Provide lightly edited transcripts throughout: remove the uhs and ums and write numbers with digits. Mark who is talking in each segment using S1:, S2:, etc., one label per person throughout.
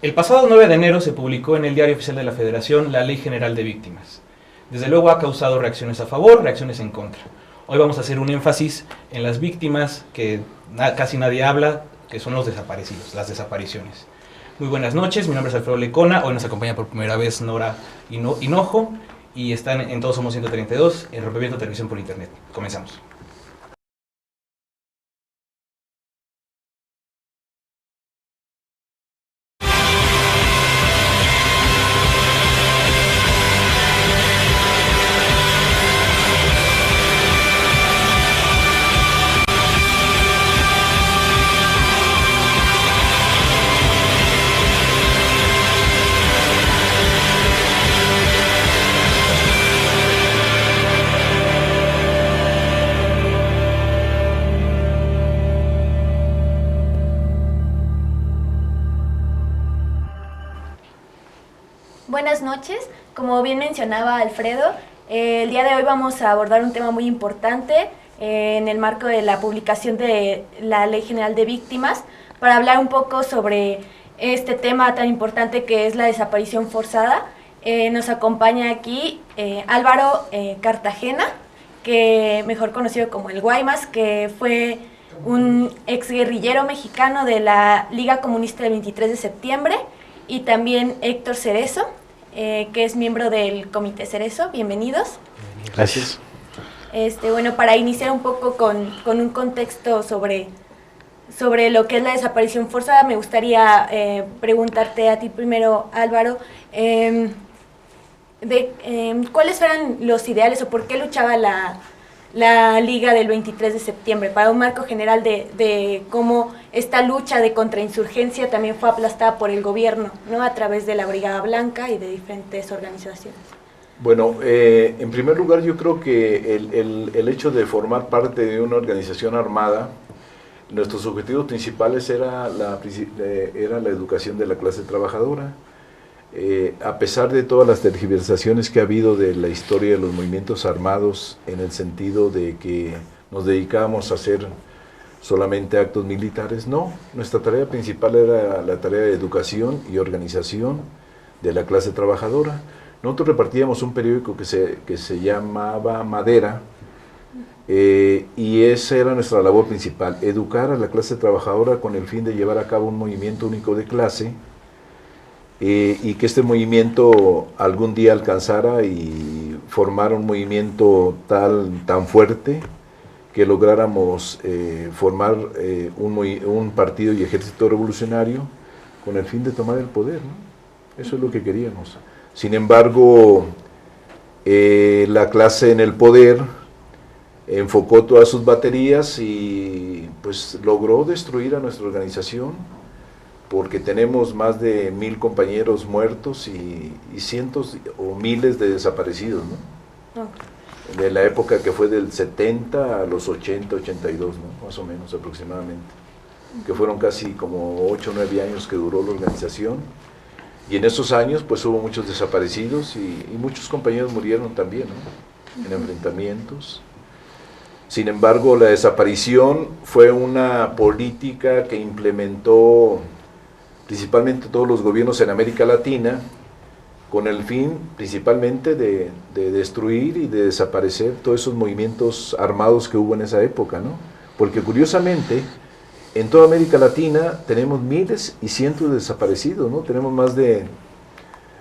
S1: El pasado 9 de enero se publicó en el Diario Oficial de la Federación la Ley General de Víctimas. Desde luego ha causado reacciones a favor, reacciones en contra. Hoy vamos a hacer un énfasis en las víctimas que casi nadie habla, que son los desaparecidos, las desapariciones. Muy buenas noches, mi nombre es Alfredo Lecona, hoy nos acompaña por primera vez Nora Hinojo y están en Todos Somos 132 en Rompimiento Televisión por Internet. Comenzamos.
S2: Buenas noches, como bien mencionaba Alfredo, el día de hoy vamos a abordar un tema muy importante en el marco de la publicación de la Ley General de Víctimas, para hablar un poco sobre este tema tan importante que es la desaparición forzada. Nos acompaña aquí Álvaro Cartagena, que mejor conocido como el Guaymas, que fue un exguerrillero mexicano de la Liga Comunista del 23 de septiembre, y también Héctor Cerezo, que es miembro del Comité Cerezo. Bienvenidos.
S3: Gracias.
S2: Bueno, para iniciar un poco con un contexto sobre lo que es la desaparición forzada, me gustaría preguntarte a ti primero, Álvaro, ¿cuáles eran los ideales o por qué luchaba la Liga del 23 de septiembre? Para un marco general de cómo esta lucha de contrainsurgencia también fue aplastada por el gobierno, ¿no?, a través de la Brigada Blanca y de diferentes organizaciones.
S3: Bueno, en primer lugar yo creo que el hecho de formar parte de una organización armada, nuestros objetivos principales era la educación de la clase trabajadora. A pesar de todas las tergiversaciones que ha habido de la historia de los movimientos armados, en el sentido de que nos dedicábamos a hacer solamente actos militares, no, nuestra tarea principal era la tarea de educación y organización de la clase trabajadora. Nosotros repartíamos un periódico que se llamaba Madera, y esa era nuestra labor principal, educar a la clase trabajadora con el fin de llevar a cabo un movimiento único de clase, y que este movimiento algún día alcanzara y formara un movimiento tan fuerte que lográramos formar un partido y ejército revolucionario con el fin de tomar el poder, ¿no? Eso es lo que queríamos. Sin embargo, la clase en el poder enfocó todas sus baterías y pues logró destruir a nuestra organización, porque tenemos más de 1000 compañeros muertos y cientos o miles de desaparecidos, ¿no? Okay. De la época que fue del 70 a los 80, 82, ¿no?, más o menos aproximadamente, que fueron casi como 8 o 9 años que duró la organización, y en esos años pues hubo muchos desaparecidos y muchos compañeros murieron también, ¿no?, en enfrentamientos. Sin embargo, la desaparición fue una política que implementó principalmente todos los gobiernos en América Latina, con el fin principalmente de destruir y de desaparecer todos esos movimientos armados que hubo en esa época, ¿no? Porque curiosamente, en toda América Latina tenemos miles y cientos de desaparecidos, ¿no? Tenemos más de,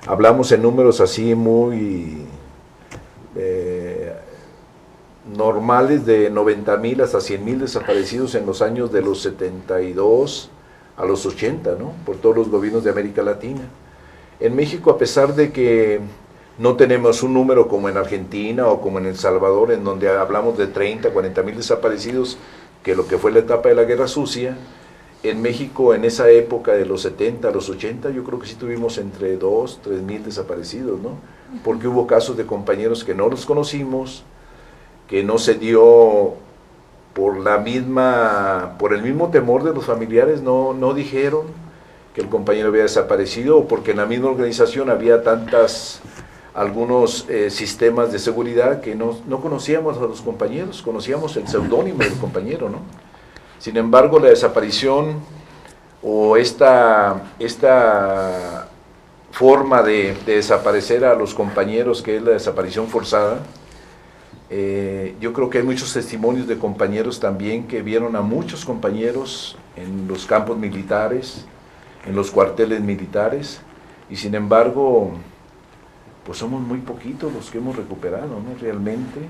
S3: hablamos en números así muy normales, de 90,000 hasta 100,000 desaparecidos en los años de los 72 a los 80, ¿no?, por todos los gobiernos de América Latina. En México, a pesar de que no tenemos un número como en Argentina o como en El Salvador, en donde hablamos de 30, 40,000 desaparecidos, que lo que fue la etapa de la Guerra Sucia, en México en esa época de los 70 a los 80, yo creo que sí tuvimos entre 2, 3,000 desaparecidos, ¿no? Porque hubo casos de compañeros que no los conocimos, que no se dio por el mismo temor de los familiares, no dijeron que el compañero había desaparecido, o porque en la misma organización había algunos sistemas de seguridad que no conocíamos a los compañeros, conocíamos el seudónimo del compañero, ¿no? Sin embargo, la desaparición o esta forma de desaparecer a los compañeros, que es la desaparición forzada. Yo creo que hay muchos testimonios de compañeros también que vieron a muchos compañeros en los campos militares, en los cuarteles militares, y sin embargo, pues somos muy poquitos los que hemos recuperado, ¿no? Realmente,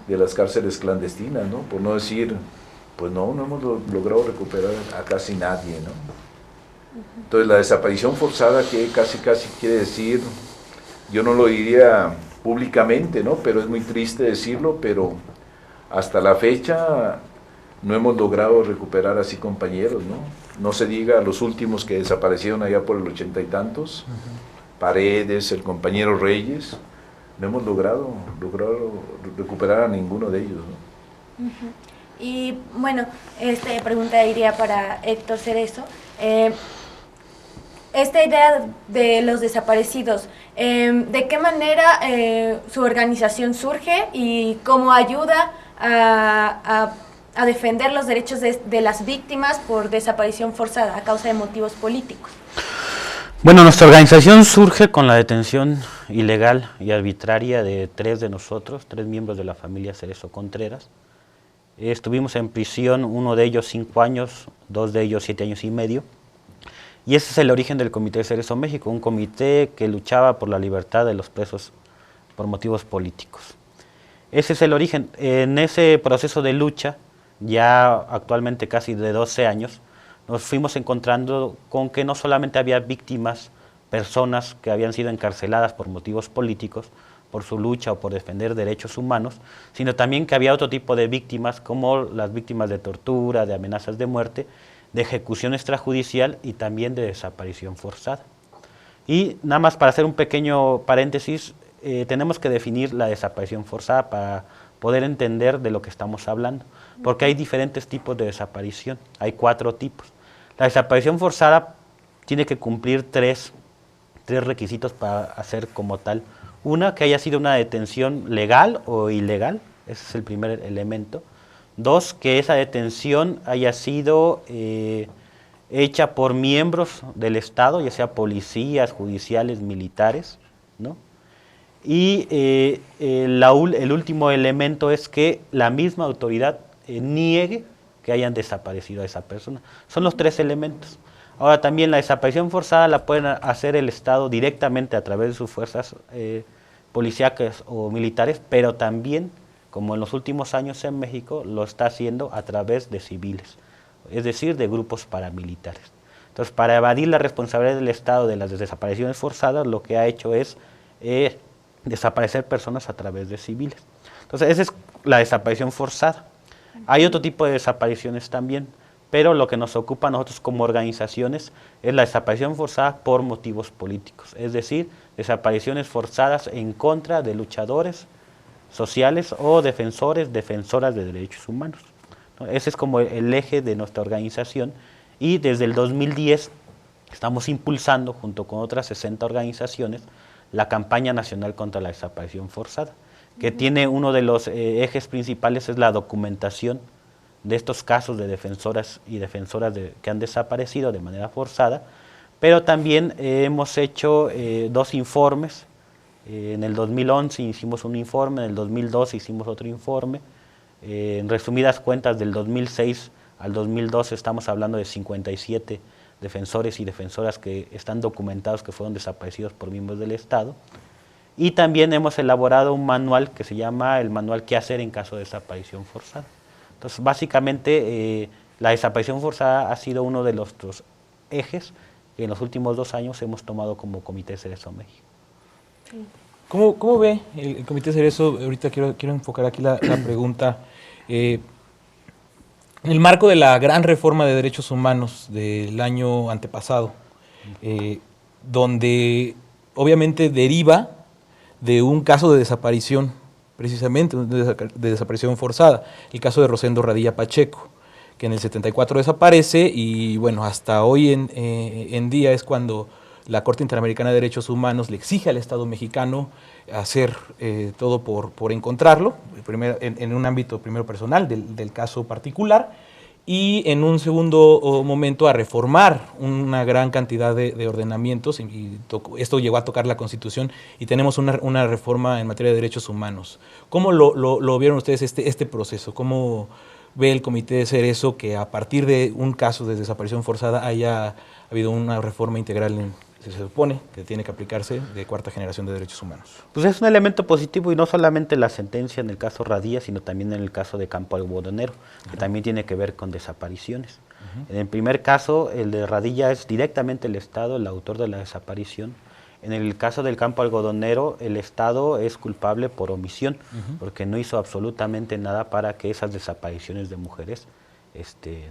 S3: de las cárceles clandestinas, ¿no? Por no decir, pues no hemos logrado recuperar a casi nadie, ¿no? Entonces la desaparición forzada, que casi quiere decir, yo no lo diría públicamente, ¿no? Pero es muy triste decirlo, pero hasta la fecha no hemos logrado recuperar así compañeros, ¿no? No se diga los últimos que desaparecieron allá por el 80 y tantos, Paredes, el compañero Reyes, no hemos logrado recuperar a ninguno de ellos, ¿no?
S2: Y bueno, esta pregunta iría para Héctor Cerezo. Esta idea de los desaparecidos, ¿de qué manera su organización surge y cómo ayuda a defender los derechos de las víctimas por desaparición forzada a causa de motivos políticos?
S4: Bueno, nuestra organización surge con la detención ilegal y arbitraria de 3 de nosotros, 3 miembros de la familia Cerezo Contreras. Estuvimos en prisión, uno de ellos 5 años, 2 de ellos 7 años y medio. Y ese es el origen del Comité Cerezo México, un comité que luchaba por la libertad de los presos por motivos políticos. Ese es el origen. En ese proceso de lucha, ya actualmente casi de 12 años, nos fuimos encontrando con que no solamente había víctimas, personas que habían sido encarceladas por motivos políticos, por su lucha o por defender derechos humanos, sino también que había otro tipo de víctimas, como las víctimas de tortura, de amenazas de muerte, de ejecución extrajudicial y también de desaparición forzada. Y nada más para hacer un pequeño paréntesis, tenemos que definir la desaparición forzada para poder entender de lo que estamos hablando, porque hay diferentes tipos de desaparición, hay 4 tipos. La desaparición forzada tiene que cumplir tres requisitos para hacer como tal. Una, que haya sido una detención legal o ilegal, ese es el primer elemento. 2, que esa detención haya sido hecha por miembros del Estado, ya sea policías, judiciales, militares, ¿no? Y el último elemento es que la misma autoridad niegue que hayan desaparecido a esa persona. Son los 3 elementos. Ahora también la desaparición forzada la pueden hacer el Estado directamente a través de sus fuerzas policíacas o militares, pero también, como en los últimos años en México, lo está haciendo a través de civiles, es decir, de grupos paramilitares. Entonces, para evadir la responsabilidad del Estado de las desapariciones forzadas, lo que ha hecho es desaparecer personas a través de civiles. Entonces, esa es la desaparición forzada. Hay otro tipo de desapariciones también, pero lo que nos ocupa a nosotros como organizaciones es la desaparición forzada por motivos políticos, es decir, desapariciones forzadas en contra de luchadores sociales o defensoras de derechos humanos, ¿no? Ese es como el eje de nuestra organización, y desde el 2010 estamos impulsando, junto con otras 60 organizaciones, la campaña nacional contra la desaparición forzada, que tiene uno de los ejes principales, es la documentación de estos casos de defensoras y defensoras que han desaparecido de manera forzada, pero también hemos hecho 2 informes. En el 2011 hicimos un informe, en el 2012 hicimos otro informe. En resumidas cuentas, del 2006 al 2012 estamos hablando de 57 defensores y defensoras que están documentados que fueron desaparecidos por miembros del Estado. Y también hemos elaborado un manual que se llama el manual ¿Qué hacer en caso de desaparición forzada? Entonces, básicamente, la desaparición forzada ha sido uno de los ejes que en los últimos 2 años hemos tomado como Comité Cerezo México.
S2: Sí.
S1: ¿Cómo ve el Comité Cerezo? Ahorita quiero enfocar aquí la pregunta. En el marco de la gran reforma de derechos humanos del año antepasado, donde obviamente deriva de un caso de desaparición, precisamente de desaparición forzada, el caso de Rosendo Radilla Pacheco, que en el 74 desaparece y bueno, hasta hoy en día es cuando la Corte Interamericana de Derechos Humanos le exige al Estado mexicano hacer todo por encontrarlo, en un ámbito primero personal del caso particular, y en un segundo momento a reformar una gran cantidad de ordenamientos, esto llegó a tocar la Constitución y tenemos una reforma en materia de derechos humanos. ¿Cómo lo vieron ustedes este proceso? ¿Cómo ve el Comité de Cerezo que a partir de un caso de desaparición forzada haya habido una reforma integral se supone que tiene que aplicarse de cuarta generación de derechos humanos?
S4: Pues es un elemento positivo y no solamente la sentencia en el caso Radilla, sino también en el caso de Campo Algodonero, que también tiene que ver con desapariciones. En el primer caso, el de Radilla, es directamente el Estado el autor de la desaparición. En el caso del Campo Algodonero, el Estado es culpable por omisión, porque no hizo absolutamente nada para que esas desapariciones de mujeres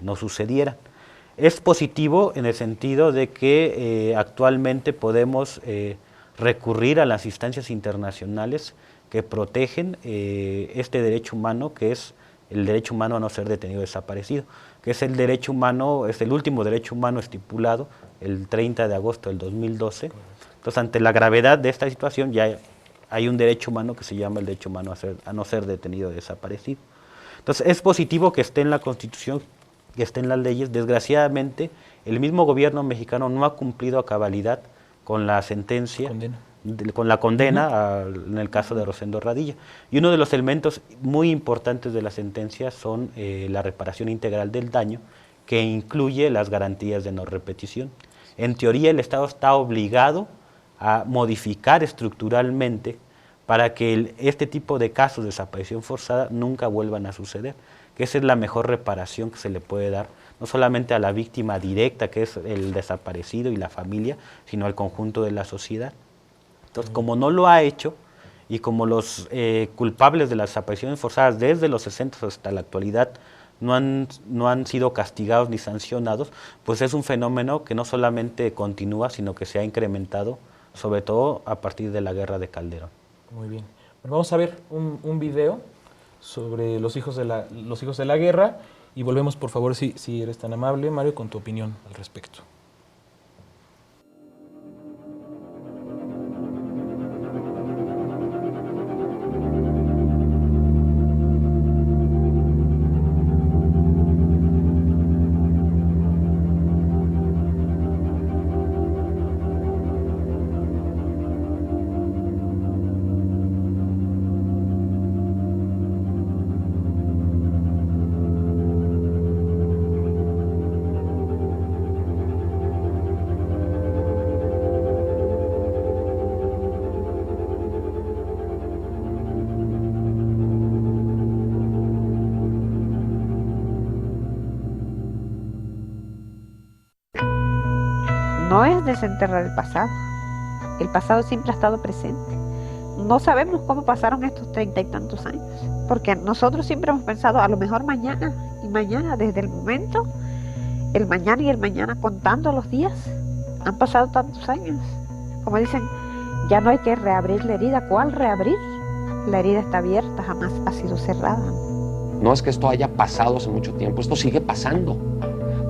S4: no sucedieran. Es positivo en el sentido de que actualmente podemos recurrir a las instancias internacionales que protegen este derecho humano, que es el derecho humano a no ser detenido o desaparecido, que es el derecho humano, es el último derecho humano estipulado el 30 de agosto del 2012. Entonces, ante la gravedad de esta situación, ya hay un derecho humano que se llama el derecho humano a no ser detenido o desaparecido. Entonces, es positivo que esté en la Constitución, que esté en las leyes. Desgraciadamente, el mismo gobierno mexicano no ha cumplido a cabalidad con la sentencia, con la condena en el caso de Rosendo Radilla. Y uno de los elementos muy importantes de la sentencia son la reparación integral del daño, que incluye las garantías de no repetición. En teoría, el Estado está obligado a modificar estructuralmente para que este tipo de casos de desaparición forzada nunca vuelvan a suceder, que esa es la mejor reparación que se le puede dar, no solamente a la víctima directa, que es el desaparecido y la familia, sino al conjunto de la sociedad. Entonces, como no lo ha hecho, y como los culpables de las desapariciones forzadas desde los 60 hasta la actualidad no han sido castigados ni sancionados, pues es un fenómeno que no solamente continúa, sino que se ha incrementado, sobre todo a partir de la guerra de Calderón.
S1: Muy bien. Bueno, vamos a ver un video sobre los hijos de la guerra y volvemos, por favor, si eres tan amable, Mario, con tu opinión al respecto.
S5: No es desenterrar el pasado siempre ha estado presente. No sabemos cómo pasaron estos 30 y tantos años, porque nosotros siempre hemos pensado a lo mejor mañana, y mañana desde el momento, el mañana y el mañana contando los días. Han pasado tantos años. Como dicen, ya no hay que reabrir la herida. ¿Cuál reabrir? La herida está abierta, jamás ha sido cerrada.
S6: No es que esto haya pasado hace mucho tiempo, esto sigue pasando.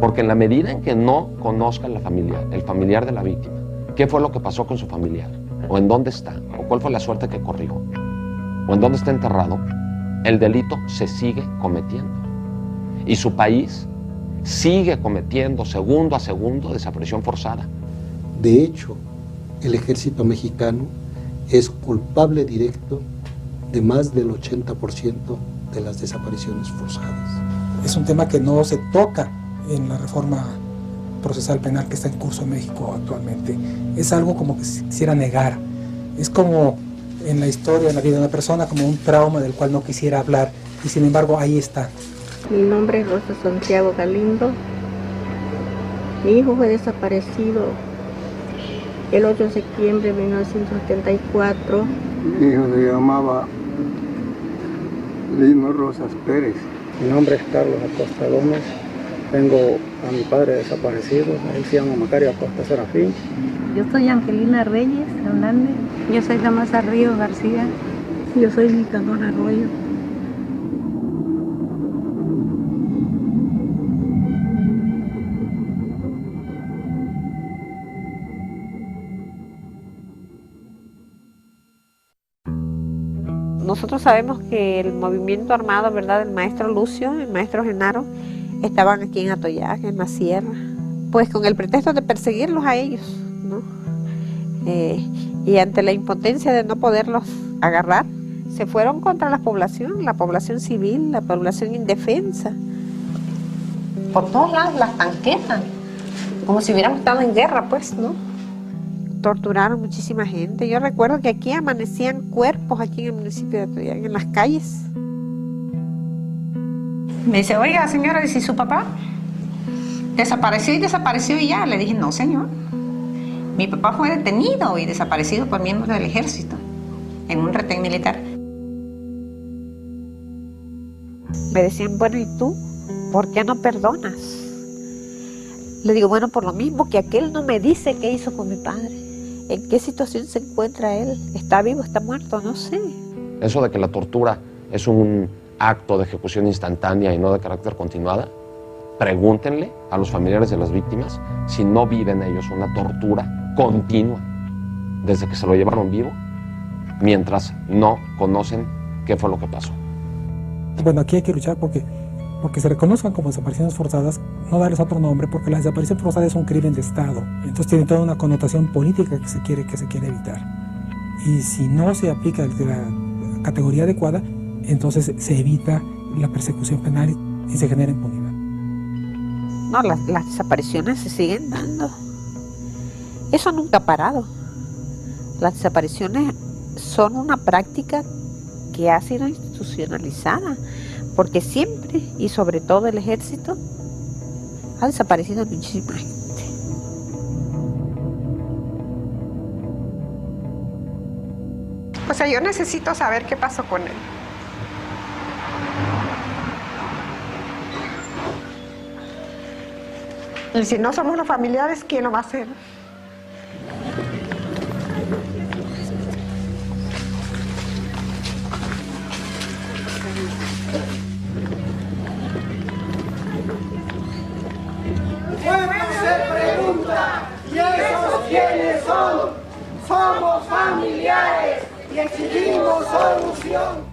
S6: Porque en la medida en que no conozca la familia, el familiar de la víctima, qué fue lo que pasó con su familiar, o en dónde está, o cuál fue la suerte que corrió, o en dónde está enterrado, el delito se sigue cometiendo. Y su país sigue cometiendo segundo a segundo desaparición forzada.
S7: De hecho, el ejército mexicano es culpable directo de más del 80% de las desapariciones forzadas.
S8: Es un tema que no se toca en la reforma procesal penal que está en curso en México actualmente. Es algo como que se quisiera negar. Es como en la historia, en la vida de una persona, como un trauma del cual no quisiera hablar, y sin embargo ahí está.
S9: Mi nombre es Rosa Santiago Galindo. Mi hijo fue desaparecido el 8 de septiembre de 1974.
S10: Mi hijo se llamaba Lino Rosas Pérez.
S11: Mi nombre es Carlos Acosta Gómez. Tengo a mi padre desaparecido, él se llama Macario Acosta Serafín.
S12: Yo soy Angelina Reyes Hernández.
S13: Yo soy Damasa Río García.
S14: Yo soy Nicanor Arroyo.
S5: Nosotros sabemos que el movimiento armado, ¿verdad?, del maestro Lucio, el maestro Genaro, estaban aquí en Atoyac, en la sierra, pues con el pretexto de perseguirlos a ellos, ¿no? Y ante la impotencia de no poderlos agarrar, se fueron contra la población civil, la población indefensa. Por todos lados las tanquetas, como si hubiéramos estado en guerra, pues, ¿no? Torturaron muchísima gente. Yo recuerdo que aquí amanecían cuerpos, aquí en el municipio de Atoyac, en las calles.
S15: Me dice, oiga, señora, ¿y si su papá desapareció y ya? Le dije, no, señor. Mi papá fue detenido y desaparecido por miembros del ejército en un retén militar.
S5: Me decían, bueno, ¿y tú? ¿Por qué no perdonas? Le digo, bueno, por lo mismo que aquel no me dice qué hizo con mi padre. ¿En qué situación se encuentra él? ¿Está vivo, está muerto? No sé.
S6: Eso de que la tortura es un acto de ejecución instantánea y no de carácter continuada, pregúntenle a los familiares de las víctimas si no viven ellos una tortura continua desde que se lo llevaron vivo, mientras no conocen qué fue lo que pasó.
S8: Bueno, aquí hay que luchar porque se reconozcan como desapariciones forzadas, no darles otro nombre, porque la desaparición forzada es un crimen de Estado. Entonces tiene toda una connotación política que se quiere evitar. Y si no se aplica la categoría adecuada, entonces se evita la persecución penal y se genera impunidad.
S5: No, las desapariciones se siguen dando. Eso nunca ha parado. Las desapariciones son una práctica que ha sido institucionalizada, porque siempre, y sobre todo el ejército, ha desaparecido muchísima gente.
S15: O sea, yo necesito saber qué pasó con él. Y si no somos los familiares, ¿quién lo va a hacer?
S16: Se pregunta, ¿y esos quiénes son? Somos familiares y exigimos solución.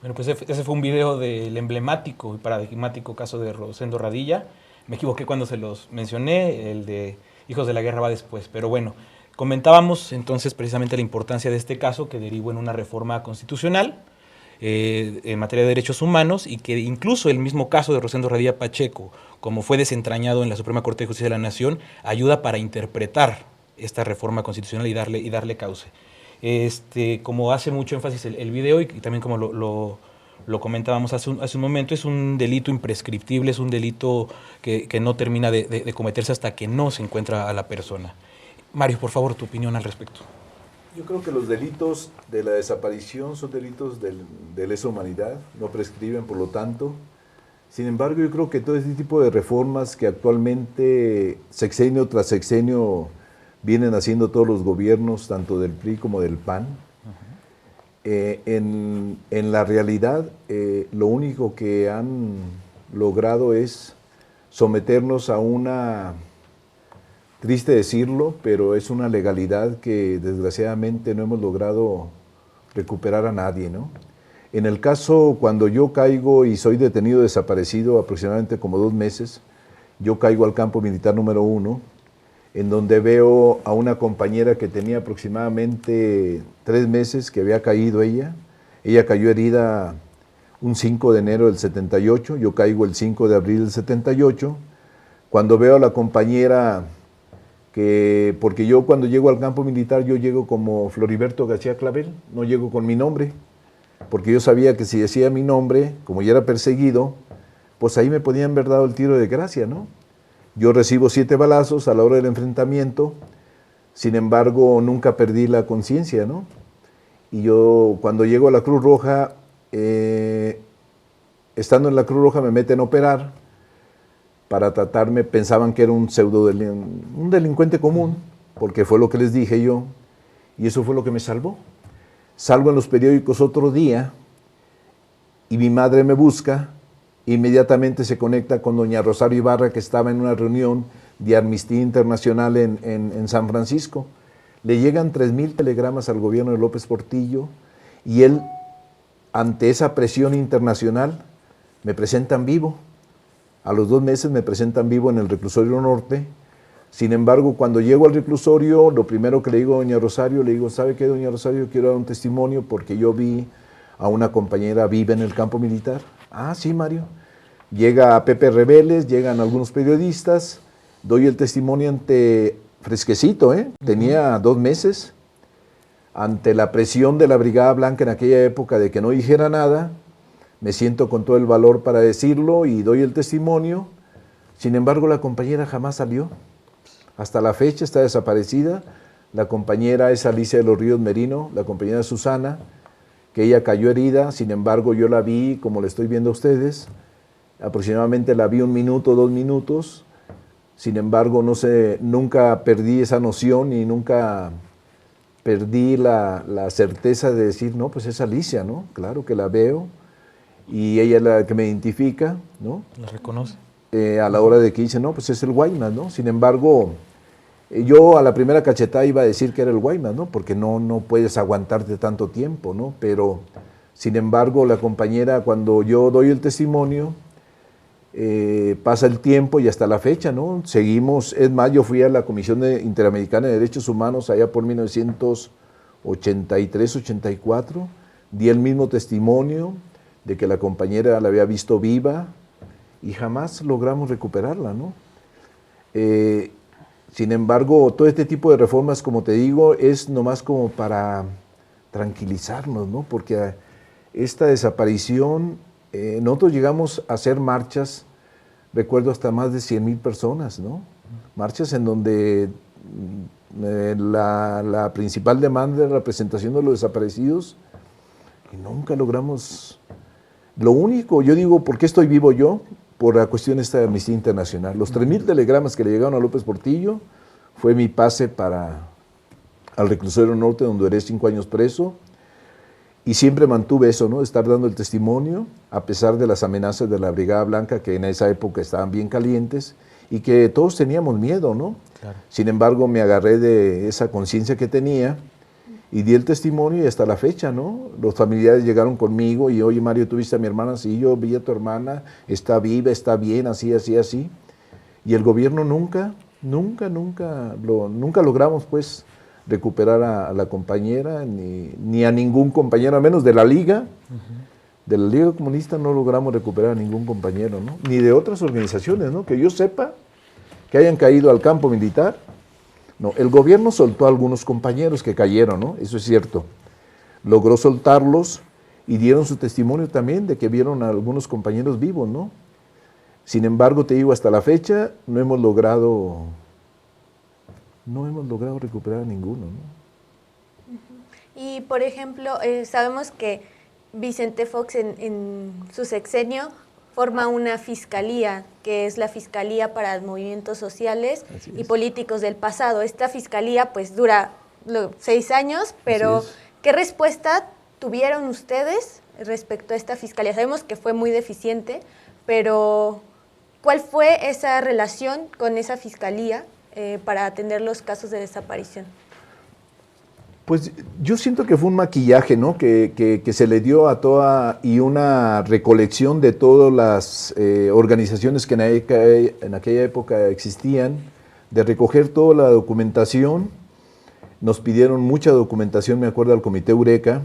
S1: Bueno, pues ese fue un video del emblemático y paradigmático caso de Rosendo Radilla. Me equivoqué cuando se los mencioné, el de Hijos de la Guerra va después. Pero bueno, comentábamos entonces precisamente la importancia de este caso que derivó en una reforma constitucional en materia de derechos humanos y que incluso el mismo caso de Rosendo Radilla Pacheco, como fue desentrañado en la Suprema Corte de Justicia de la Nación, ayuda para interpretar esta reforma constitucional y darle cauce. Como hace mucho énfasis el video y también como lo comentábamos hace un momento, es un delito imprescriptible, es un delito que no termina de cometerse hasta que no se encuentra a la persona. Mario, por favor, tu opinión al respecto.
S3: Yo creo que los delitos de la desaparición son delitos de lesa humanidad, no prescriben por lo tanto. Sin embargo, yo creo que todo este tipo de reformas que actualmente sexenio tras sexenio vienen haciendo todos los gobiernos, tanto del PRI como del PAN, en la realidad lo único que han logrado es someternos a una, triste decirlo, pero es una legalidad que desgraciadamente no hemos logrado recuperar a nadie, ¿no? En el caso, cuando yo caigo y soy detenido desaparecido aproximadamente como 2 meses, yo caigo al campo militar número 1, en donde veo a una compañera que tenía aproximadamente 3 meses que había caído ella. Ella cayó herida un 5 de enero del 78, yo caigo el 5 de abril del 78. Cuando veo a la compañera, porque yo cuando llego al campo militar, yo llego como Floriberto García Clavel, no llego con mi nombre. porque yo sabía que si decía mi nombre, como ya era perseguido, pues ahí me podían haber dado el tiro de gracia, ¿no? Yo recibo 7 balazos a la hora del enfrentamiento, sin embargo, nunca perdí la conciencia, ¿no? Y yo, cuando llego a la Cruz Roja, estando en la Cruz Roja me meten a operar para tratarme, pensaban que era un delincuente común, porque fue lo que les dije yo, y eso fue lo que me salvó. Salgo en los periódicos otro día, y mi madre me busca, inmediatamente se conecta con doña Rosario Ibarra, que estaba en una reunión de Amnistía Internacional en San Francisco. Le llegan 3,000 telegramas al gobierno de López Portillo, y él, ante esa presión internacional, me presentan vivo. A los 2 meses me presentan vivo en el reclusorio norte. Sin embargo, cuando llego al reclusorio, lo primero que le digo a doña Rosario, le digo, ¿sabe qué, doña Rosario? Quiero dar un testimonio porque yo vi a una compañera viva en el campo militar. Ah, sí, Mario. Llega Pepe Rebeles, llegan algunos periodistas, doy el testimonio ante fresquecito, tenía 2 meses, ante la presión de la Brigada Blanca en aquella época de que no dijera nada, me siento con todo el valor para decirlo y doy el testimonio. Sin embargo, la compañera jamás salió. Hasta la fecha está desaparecida. La compañera es Alicia de los Ríos Merino, la compañera Susana, que ella cayó herida. Sin embargo, yo la vi, como le estoy viendo a ustedes, aproximadamente la vi 1 minuto, 2 minutos. Sin embargo, no sé, nunca perdí esa noción y nunca perdí la certeza de decir, no, pues es Alicia, ¿no? Claro que la veo. Y ella es la que me identifica, ¿no?
S1: La reconoce.
S3: A la hora de que dice, no, pues es el Guaymas, ¿no? Sin embargo, yo a la primera cachetada iba a decir que era el Guaymas, ¿no? Porque no puedes aguantarte tanto tiempo, ¿no? Pero, sin embargo, la compañera, cuando yo doy el testimonio, pasa el tiempo y hasta la fecha, ¿no? Seguimos, es más, yo fui a la Comisión Interamericana de Derechos Humanos allá por 1983-84, di el mismo testimonio de que la compañera la había visto viva y jamás logramos recuperarla, ¿no? Sin embargo, todo este tipo de reformas, como te digo, es nomás como para tranquilizarnos, ¿no? Porque esta desaparición, nosotros llegamos a hacer marchas, recuerdo hasta más de 100,000 personas, ¿no? Marchas en donde la principal demanda era la presentación de los desaparecidos y nunca logramos. Lo único, yo digo, ¿por qué estoy vivo yo? Por la cuestión esta de Amnistía Internacional. Los 3,000 telegramas que le llegaron a López Portillo fue mi pase al reclusorio norte, donde duré 5 años preso, y siempre mantuve eso, ¿no? Estar dando el testimonio, a pesar de las amenazas de la Brigada Blanca, que en esa época estaban bien calientes, y que todos teníamos miedo, ¿no? Claro. Sin embargo, me agarré de esa conciencia que tenía, y di el testimonio y hasta la fecha, ¿no? Los familiares llegaron conmigo y, oye, Mario, ¿tú viste a mi hermana? Sí, yo vi a tu hermana, está viva, está bien, así, así, así. Y el gobierno nunca logramos, pues, recuperar a la compañera, ni a ningún compañero, a menos de la Liga. De la Liga Comunista no logramos recuperar a ningún compañero, ¿no? Ni de otras organizaciones, ¿no? Que yo sepa que hayan caído al campo militar. No, el gobierno soltó a algunos compañeros que cayeron, ¿no? Eso es cierto. Logró soltarlos y dieron su testimonio también de que vieron a algunos compañeros vivos, ¿no? Sin embargo, te digo, hasta la fecha no hemos logrado recuperar a ninguno,
S2: ¿no? Y, por ejemplo, sabemos que Vicente Fox en su sexenio forma una fiscalía, que es la Fiscalía para Movimientos Sociales y Políticos del Pasado. Esta fiscalía pues dura 6 años, pero ¿qué respuesta tuvieron ustedes respecto a esta fiscalía? Sabemos que fue muy deficiente, pero ¿cuál fue esa relación con esa fiscalía para atender los casos de desaparición?
S3: Pues yo siento que fue un maquillaje, ¿no? Que se le dio a toda, y una recolección de todas las organizaciones que en aquella época existían, de recoger toda la documentación. Nos pidieron mucha documentación, me acuerdo, al Comité Eureka,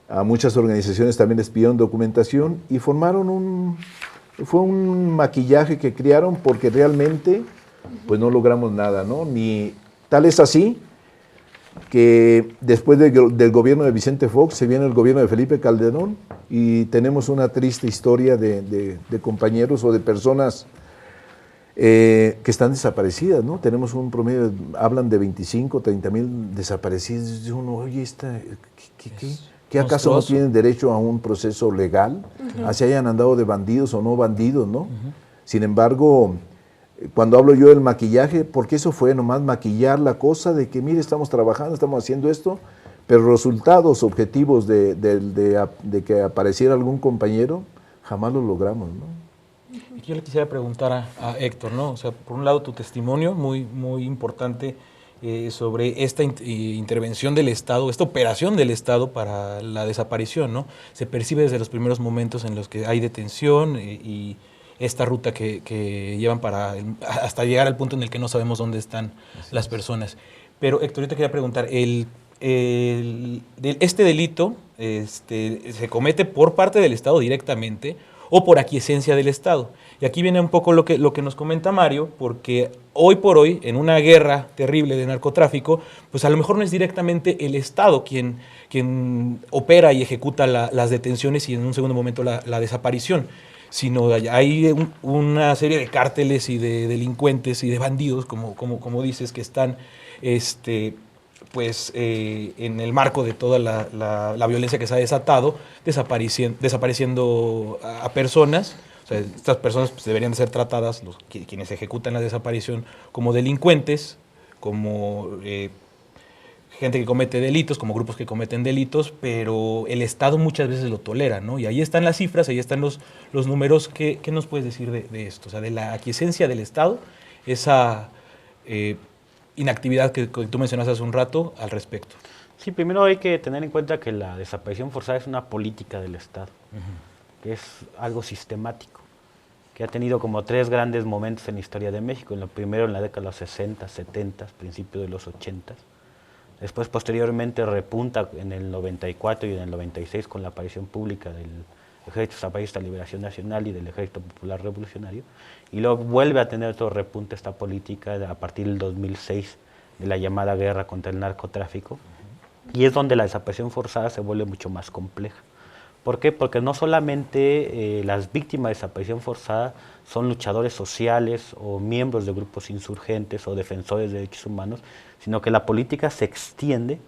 S3: a muchas organizaciones también les pidieron documentación y formaron fue un maquillaje que crearon porque realmente pues no logramos nada, ¿no? Ni tal es así que después del gobierno de Vicente Fox se viene el gobierno de Felipe Calderón y tenemos una triste historia de compañeros o de personas que están desaparecidas, ¿no? Tenemos un promedio, hablan de 25, 30 mil desaparecidos. Y uno, oye, ¿qué acaso no tienen derecho a un proceso legal? Así hayan andado de bandidos o no bandidos, ¿no? Sin embargo, cuando hablo yo del maquillaje, porque eso fue nomás maquillar la cosa de que, mire, estamos trabajando, estamos haciendo esto, pero resultados objetivos de que apareciera algún compañero, jamás lo logramos, ¿no?
S1: Yo le quisiera preguntar a Héctor, ¿no? O sea, por un lado tu testimonio muy, muy importante sobre esta intervención del Estado, esta operación del Estado para la desaparición, ¿no? Se percibe desde los primeros momentos en los que hay detención y esta ruta que llevan hasta llegar al punto en el que no sabemos dónde están las personas. Pero Héctor, yo te quería preguntar, este delito se comete por parte del Estado directamente o por aquiescencia del Estado. Y aquí viene un poco lo que nos comenta Mario, porque hoy por hoy, en una guerra terrible de narcotráfico, pues a lo mejor no es directamente el Estado quien opera y ejecuta las detenciones y en un segundo momento la desaparición, sino hay una serie de cárteles y de delincuentes y de bandidos, como dices, que están en el marco de toda la violencia que se ha desatado, desapareciendo a personas. O sea, estas personas pues, deberían de ser tratadas, quienes ejecutan la desaparición, como delincuentes, como gente que comete delitos, como grupos que cometen delitos, pero el Estado muchas veces lo tolera, ¿no? Y ahí están las cifras, ahí están los números. ¿Qué nos puedes decir de esto? O sea, de la aquiescencia del Estado, esa inactividad que tú mencionaste hace un rato al respecto.
S4: Sí, primero hay que tener en cuenta que la desaparición forzada es una política del Estado, que es algo sistemático, que ha tenido como 3 grandes momentos en la historia de México. En lo primero, en la década de los 60, 70, principios de los 80. Después, posteriormente, repunta en el 94 y en el 96 con la aparición pública del Ejército Zapatista de Liberación Nacional y del Ejército Popular Revolucionario, y luego vuelve a tener otro repunte esta política a partir del 2006 de la llamada guerra contra el narcotráfico, y es donde la desaparición forzada se vuelve mucho más compleja. ¿Por qué? Porque no solamente las víctimas de desaparición forzada son luchadores sociales o miembros de grupos insurgentes o defensores de derechos humanos, sino que la política se extiende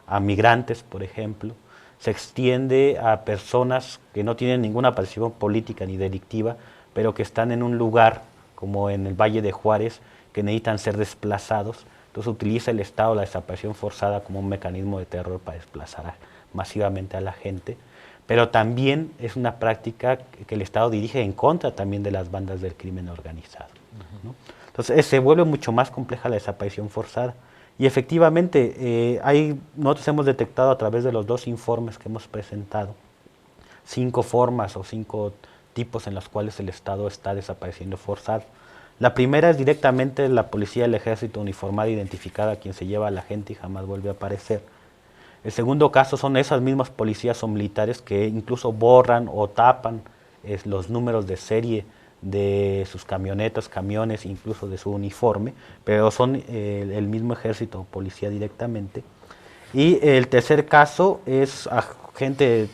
S4: a migrantes, por ejemplo, se extiende a personas que no tienen ninguna participación política ni delictiva, pero que están en un lugar, como en el Valle de Juárez, que necesitan ser desplazados. Entonces utiliza el Estado la desaparición forzada como un mecanismo de terror para desplazar masivamente a la gente. Pero también es una práctica que el Estado dirige en contra también de las bandas del crimen organizado, ¿no? Entonces se vuelve mucho más compleja la desaparición forzada. Y efectivamente, nosotros hemos detectado a través de los 2 informes que hemos presentado 5 formas o 5 tipos en los cuales el Estado está desapareciendo forzado. La primera es directamente la policía del ejército uniformada identificada, quien se lleva a la gente y jamás vuelve a aparecer. El segundo caso son esas mismas policías o militares que incluso borran o tapan los números de serie de sus camionetas, camiones, incluso de su uniforme, pero son el mismo ejército o policía directamente. Y el tercer caso es a gente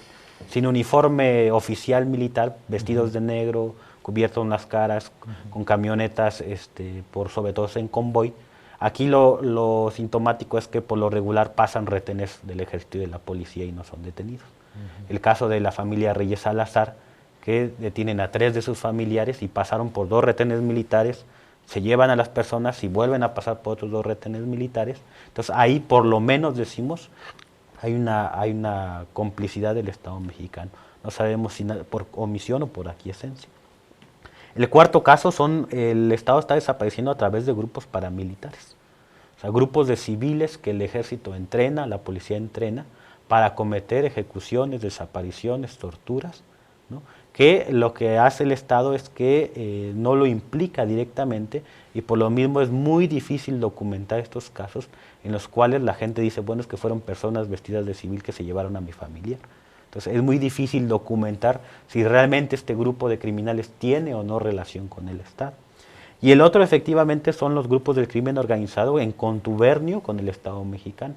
S4: sin uniforme oficial militar, vestidos de negro, cubiertos en las caras, con camionetas, sobre todo en convoy. Aquí lo sintomático es que por lo regular pasan retenes del ejército y de la policía y no son detenidos. El caso de la familia Reyes Salazar, que detienen a 3 de sus familiares y pasaron por 2 retenes militares, se llevan a las personas y vuelven a pasar por otros 2 retenes militares. Entonces ahí por lo menos decimos hay una complicidad del Estado mexicano. No sabemos si por omisión o por aquiescencia. El cuarto caso el Estado está desapareciendo a través de grupos paramilitares. O sea, grupos de civiles que el ejército entrena, la policía entrena, para cometer ejecuciones, desapariciones, torturas, ¿no? Que lo que hace el Estado es que no lo implica directamente y por lo mismo es muy difícil documentar estos casos en los cuales la gente dice, bueno, es que fueron personas vestidas de civil que se llevaron a mi familiar. Entonces es muy difícil documentar si realmente este grupo de criminales tiene o no relación con el Estado. Y el otro efectivamente son los grupos del crimen organizado en contubernio con el Estado mexicano.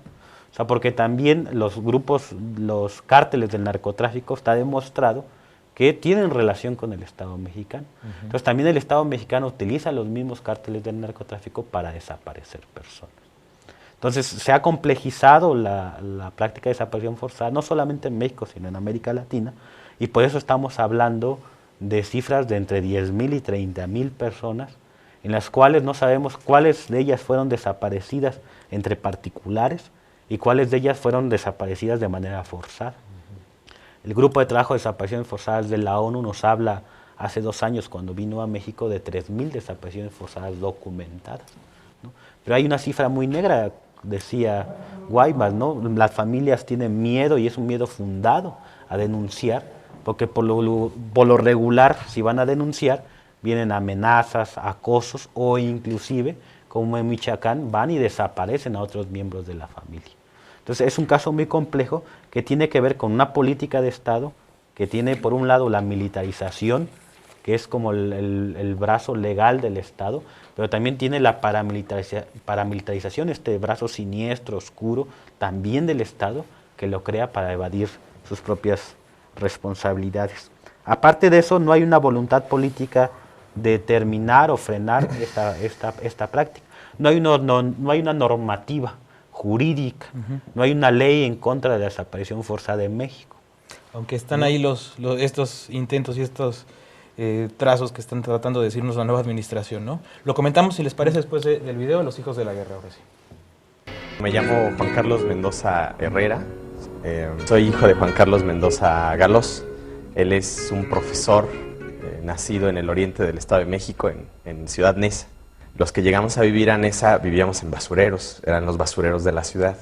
S4: O sea, porque también los grupos, los cárteles del narcotráfico está demostrado que tienen relación con el Estado mexicano. Entonces también el Estado mexicano utiliza los mismos cárteles del narcotráfico para desaparecer personas. Entonces se ha complejizado la práctica de desaparición forzada, no solamente en México, sino en América Latina, y por eso estamos hablando de cifras de entre 10,000 y 30,000 personas, en las cuales no sabemos cuáles de ellas fueron desaparecidas entre particulares y cuáles de ellas fueron desaparecidas de manera forzada. El Grupo de Trabajo de Desapariciones Forzadas de la ONU nos habla hace 2 años, cuando vino a México, de 3,000 desapariciones forzadas documentadas, ¿no? Pero hay una cifra muy negra, decía Guaymas, ¿no? Las familias tienen miedo, y es un miedo fundado, a denunciar, porque por lo regular, si van a denunciar, vienen amenazas, acosos, o inclusive, como en Michoacán, van y desaparecen a otros miembros de la familia. Entonces es un caso muy complejo que tiene que ver con una política de Estado que tiene por un lado la militarización, que es como el brazo legal del Estado, pero también tiene la paramilitarización, este brazo siniestro, oscuro, también del Estado, que lo crea para evadir sus propias responsabilidades. Aparte de eso, no hay una voluntad política de terminar o frenar esta práctica. No hay una normativa jurídica, no hay una ley en contra de la desaparición forzada en México.
S1: Aunque están ahí estos intentos y estos trazos que están tratando de decirnos la nueva administración, ¿no? Lo comentamos, si les parece, después del video de Los Hijos de la Guerra, ahora sí.
S17: Me llamo Juan Carlos Mendoza Herrera, soy hijo de Juan Carlos Mendoza Galós. Él es un profesor nacido en el oriente del Estado de México, en Ciudad Neza. Los que llegamos a vivir a Neza vivíamos en basureros, eran los basureros de la ciudad.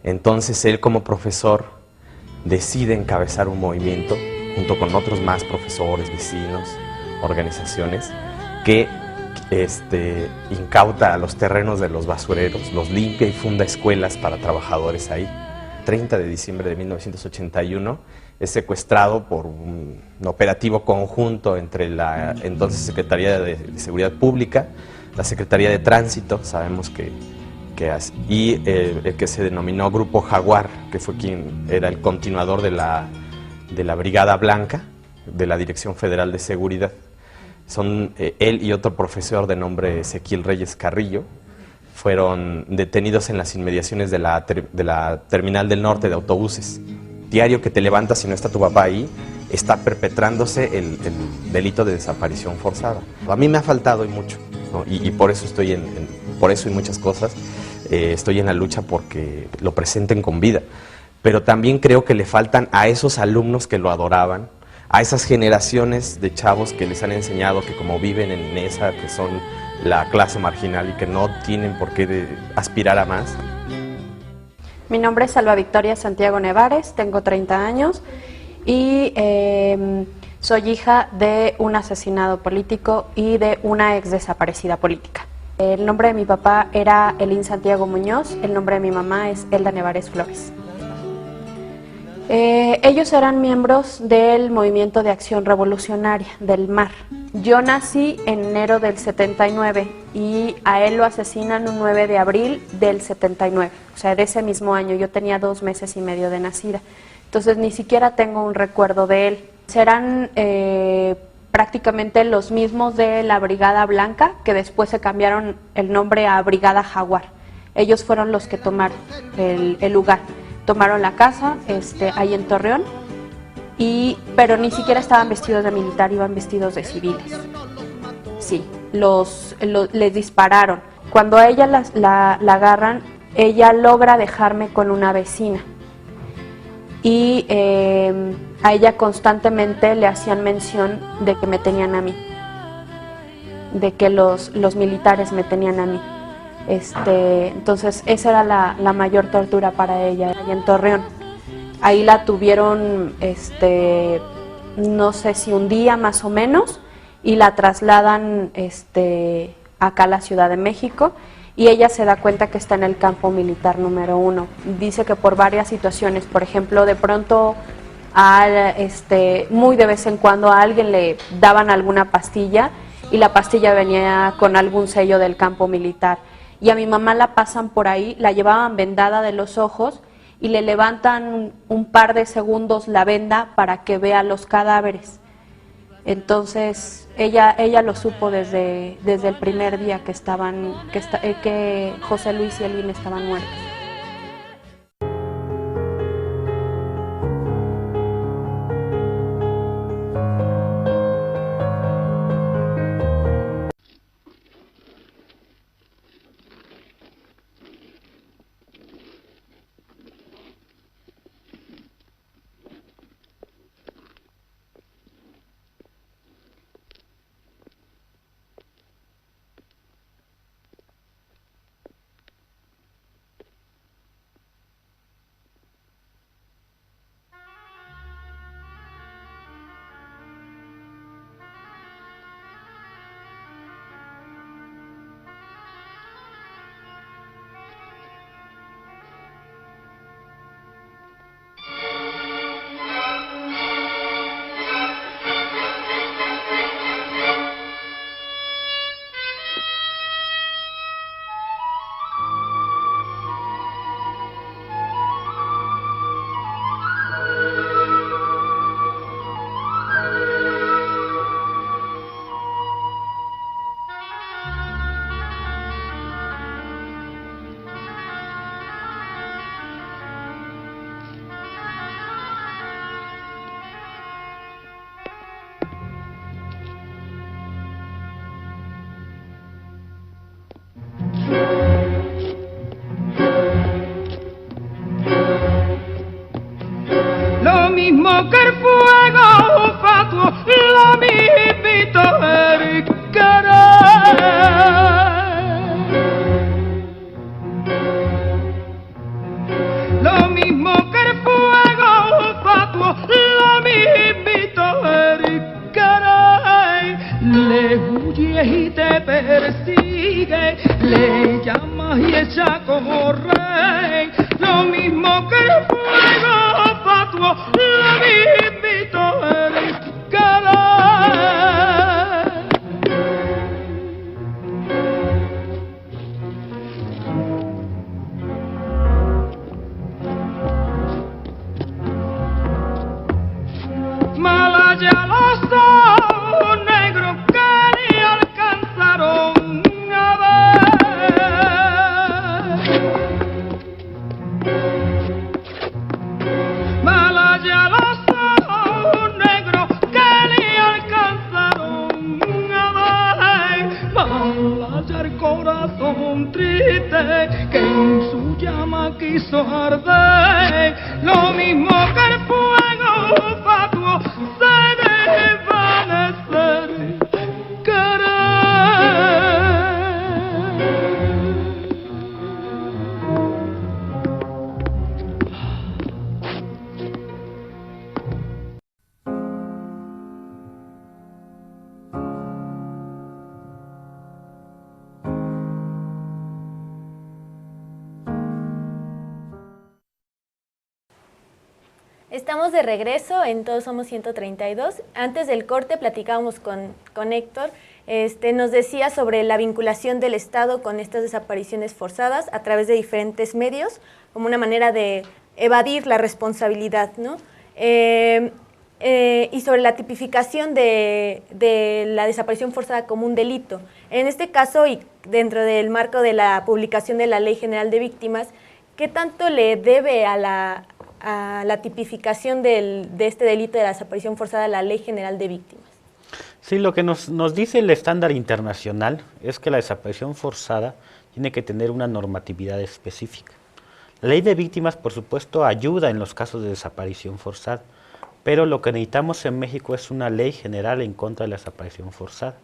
S17: Entonces él, como profesor, decide encabezar un movimiento junto con otros más profesores, vecinos, organizaciones, que incauta a los terrenos de los basureros, los limpia y funda escuelas para trabajadores ahí. 30 de diciembre de 1981 es secuestrado por un operativo conjunto entre la entonces Secretaría de Seguridad Pública, la Secretaría de Tránsito, sabemos y el que se denominó Grupo Jaguar, que fue quien era el continuador de la Brigada Blanca, de la Dirección Federal de Seguridad. Son él y otro profesor de nombre Ezequiel Reyes Carrillo, fueron detenidos en las inmediaciones de la Terminal del Norte de autobuses. Diario que te levantas y no está tu papá ahí, está perpetrándose el delito de desaparición forzada. A mí me ha faltado y mucho, ¿no? Y por eso estoy por eso y muchas cosas, estoy en la lucha porque lo presenten con vida. Pero también creo que le faltan a esos alumnos que lo adoraban, a esas generaciones de chavos que les han enseñado que como viven en esa, que son la clase marginal y que no tienen por qué aspirar a más.
S18: Mi nombre es Salva Victoria Santiago Nevares, tengo 30 años y soy hija de un asesinado político y de una ex desaparecida política. El nombre de mi papá era Elín Santiago Muñoz, el nombre de mi mamá es Elda Nevares Flores. Ellos eran miembros del Movimiento de Acción Revolucionaria, del MAR. Yo nací en enero del 79 y a él lo asesinan un 9 de abril del 79, o sea, de ese mismo año. Yo tenía 2 meses y medio de nacida, entonces ni siquiera tengo un recuerdo de él. Serán prácticamente los mismos de la Brigada Blanca, que después se cambiaron el nombre a Brigada Jaguar. Ellos fueron los que tomaron el lugar. Tomaron la casa ahí en Torreón, pero ni siquiera estaban vestidos de militar, iban vestidos de civiles. Sí, les dispararon. Cuando a ella la agarran, ella logra dejarme con una vecina. Y a ella constantemente le hacían mención de que me tenían a mí, de que los militares me tenían a mí. Entonces esa era la mayor tortura para ella, allá en Torreón. Ahí la tuvieron, no sé si un día más o menos, y la trasladan acá a la Ciudad de México, y ella se da cuenta que está en el campo militar número 1. Dice que por varias situaciones, por ejemplo, de pronto, muy de vez en cuando a alguien le daban alguna pastilla, y la pastilla venía con algún sello del campo militar. y a mi mamá la pasan por ahí, la llevaban vendada de los ojos y le levantan un par de segundos la venda para que vea los cadáveres. Entonces ella lo supo desde el primer día que José Luis y Elvin estaban muertos.
S16: Lo mismo que el fuego fatuo, lo mismito el querer. Lo mismo que el fuego fatuo, lo mismito el querer. Le huye y te persigue, le llamas y echa como rey. Lo mismo que el fuego fatuo, lo mismito el querer. Malaya los ojos negros que ni alcanzaron a ver. Malaya los ojos negros que ni alcanzaron a ver. Malaya el corazón triste que en su llama quiso arder. Lo mismo que el fuego fatuo se desvanecer
S2: Estamos de regreso en Todos Somos 132. Antes del corte platicábamos con Héctor. Nos decía sobre la vinculación del Estado con estas desapariciones forzadas a través de diferentes medios, como una manera de evadir la responsabilidad, ¿no? Y sobre la tipificación de la desaparición forzada como un delito. En este caso, y dentro del marco de la publicación de la Ley General de Víctimas, ¿qué tanto le debe a la tipificación de este delito de la desaparición forzada a la Ley General de Víctimas?
S4: Sí, lo que nos dice el estándar internacional es que la desaparición forzada tiene que tener una normatividad específica. La Ley de Víctimas, por supuesto, ayuda en los casos de desaparición forzada, pero lo que necesitamos en México es una ley general en contra de la desaparición forzada,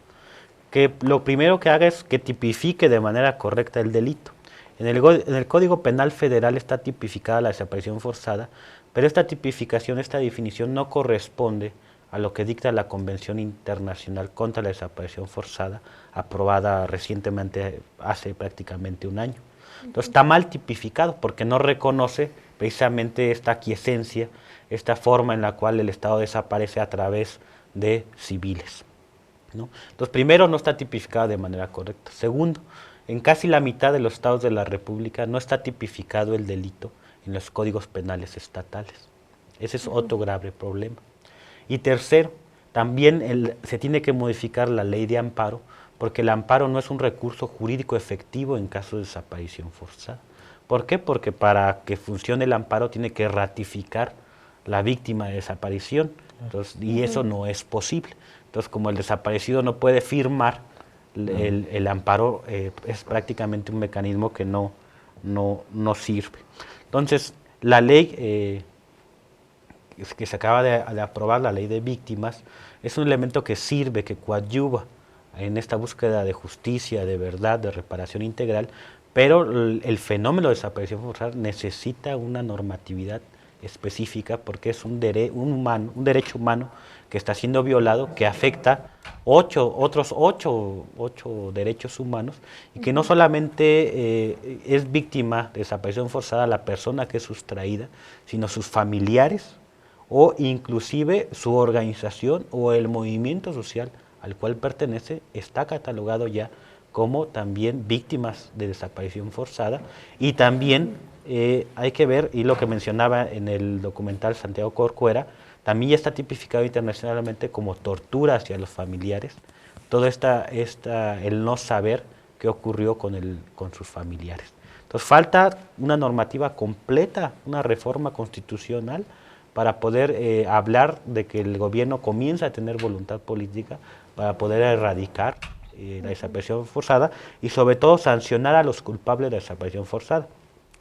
S4: que lo primero que haga es que tipifique de manera correcta el delito. En el Código Penal Federal está tipificada la desaparición forzada, pero esta tipificación, esta definición no corresponde a lo que dicta la Convención Internacional contra la Desaparición Forzada, aprobada recientemente, hace prácticamente un año. Entonces está mal tipificado porque no reconoce precisamente esta aquiescencia, esta forma en la cual el Estado desaparece a través de civiles, ¿no? Entonces, primero, no está tipificada de manera correcta. Segundo, En casi la mitad de los estados de la República no está tipificado el delito en los códigos penales estatales. Ese es otro grave problema. Y tercero, también se tiene que modificar la ley de amparo, porque el amparo no es un recurso jurídico efectivo en caso de desaparición forzada. ¿Por qué? Porque para que funcione el amparo tiene que ratificar la víctima de desaparición, entonces, y eso no es posible. Entonces, como el desaparecido no puede firmar, el amparo es prácticamente un mecanismo que no sirve. Entonces, la ley que se acaba de aprobar, la ley de víctimas, es un elemento que sirve, que coadyuva en esta búsqueda de justicia, de verdad, de reparación integral, pero el fenómeno de desaparición forzada necesita una normatividad específica porque es un derecho humano que está siendo violado, que afecta otros ocho derechos humanos, y que no solamente es víctima de desaparición forzada la persona que es sustraída, sino sus familiares o inclusive su organización o el movimiento social al cual pertenece está catalogado ya como también víctimas de desaparición forzada. Y también hay que ver, y lo que mencionaba en el documental Santiago Corcuera, también ya está tipificado internacionalmente como tortura hacia los familiares, todo el no saber qué ocurrió con sus familiares. Entonces falta una normativa completa, una reforma constitucional para poder hablar de que el gobierno comienza a tener voluntad política para poder erradicar la desaparición forzada y sobre todo sancionar a los culpables de la desaparición forzada.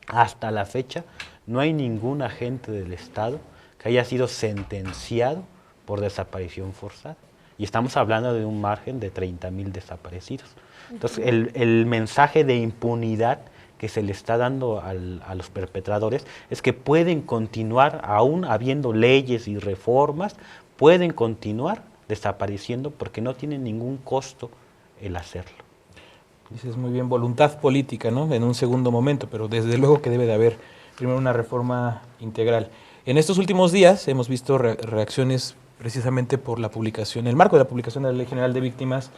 S4: Hasta la fecha no hay ningún agente del Estado que haya sido sentenciado por desaparición forzada. Y estamos hablando de un margen de 30,000 desaparecidos. Entonces el mensaje de impunidad que se le está dando a los perpetradores es que pueden continuar, aún habiendo leyes y reformas, pueden continuar desapareciendo porque no tienen ningún costo el hacerlo.
S1: Dices muy bien, voluntad política, ¿no? En un segundo momento, pero desde luego que debe de haber primero una reforma integral. En estos últimos días hemos visto reacciones precisamente por la publicación, en el marco de la publicación de la Ley General de Víctimas,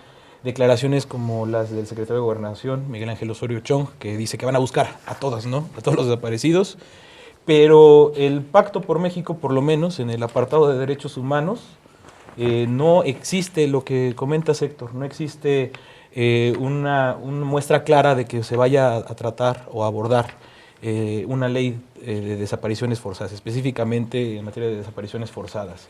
S1: declaraciones como las del secretario de Gobernación, Miguel Ángel Osorio Chong, que dice que van a buscar a todas, ¿no? A todos los desaparecidos, pero el Pacto por México, por lo menos en el apartado de derechos humanos, no existe lo que comentas, Héctor, no existe una muestra clara de que se vaya a tratar o abordar una ley de desapariciones forzadas, específicamente en materia de desapariciones forzadas.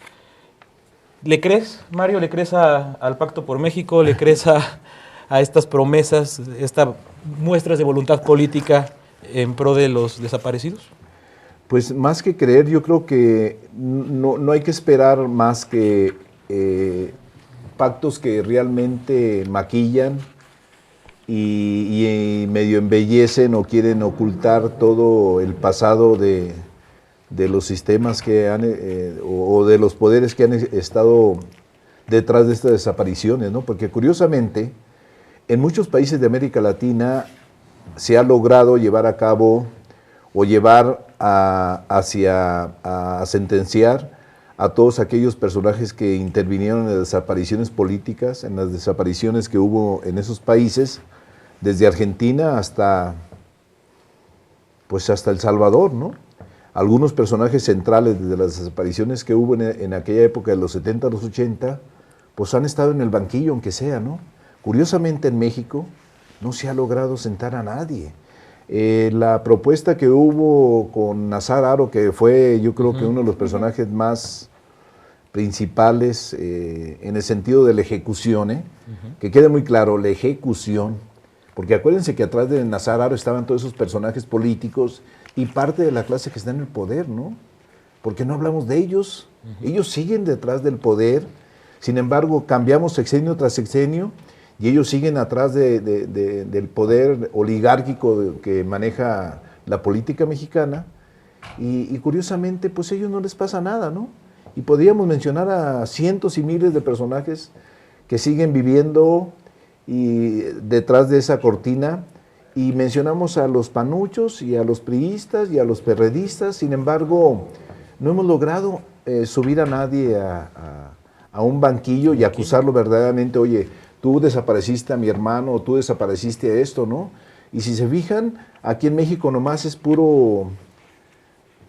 S1: ¿Le crees, Mario? ¿Le crees al Pacto por México? ¿Le crees a estas promesas, estas muestras de voluntad política en pro de los desaparecidos?
S3: Pues más que creer, yo creo que no hay que esperar más que pactos que realmente maquillan y medio embellecen o quieren ocultar todo el pasado de los sistemas que han o de los poderes que han estado detrás de estas desapariciones, ¿no? Porque curiosamente en muchos países de América Latina se ha logrado llevar a cabo o llevar a sentenciar a todos aquellos personajes que intervinieron en las desapariciones políticas, en las desapariciones que hubo en esos países, desde Argentina hasta El Salvador, ¿no? Algunos personajes centrales de las desapariciones que hubo en aquella época de los 70 a los 80, pues han estado en el banquillo, aunque sea, ¿no? Curiosamente en México no se ha logrado sentar a nadie. La propuesta que hubo con Nazar Haro, que fue yo creo que uno de los personajes más principales en el sentido de la ejecución, que quede muy claro, la ejecución, porque acuérdense que atrás de Nazar Haro estaban todos esos personajes políticos y parte de la clase que está en el poder, ¿no? Porque no hablamos de ellos, ellos siguen detrás del poder, sin embargo cambiamos sexenio tras sexenio, y ellos siguen atrás del poder oligárquico que maneja la política mexicana, y curiosamente, pues a ellos no les pasa nada, ¿no? Y podríamos mencionar a cientos y miles de personajes que siguen viviendo detrás de esa cortina, y mencionamos a los panuchos, y a los priistas, y a los perredistas, sin embargo, no hemos logrado subir a nadie a un banquillo y acusarlo verdaderamente, oye, tú desapareciste a mi hermano, o tú desapareciste a esto, ¿no? Y si se fijan, aquí en México nomás es puro...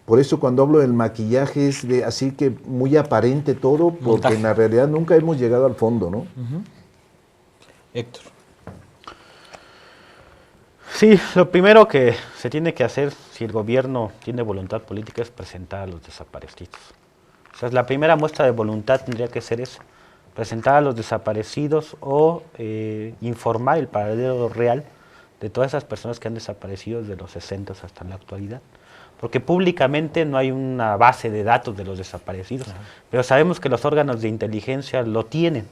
S3: Por eso cuando hablo del maquillaje es de así que muy aparente todo, porque
S1: Montaje.
S3: en la realidad nunca hemos llegado al fondo, ¿no?
S1: Héctor.
S4: Sí, lo primero que se tiene que hacer si el gobierno tiene voluntad política es presentar a los desaparecidos. O sea, la primera muestra de voluntad tendría que ser eso, presentar a los desaparecidos o informar el paradero real de todas esas personas que han desaparecido desde los 60 hasta la actualidad. Porque públicamente no hay una base de datos de los desaparecidos, pero sabemos que los órganos de inteligencia lo tienen.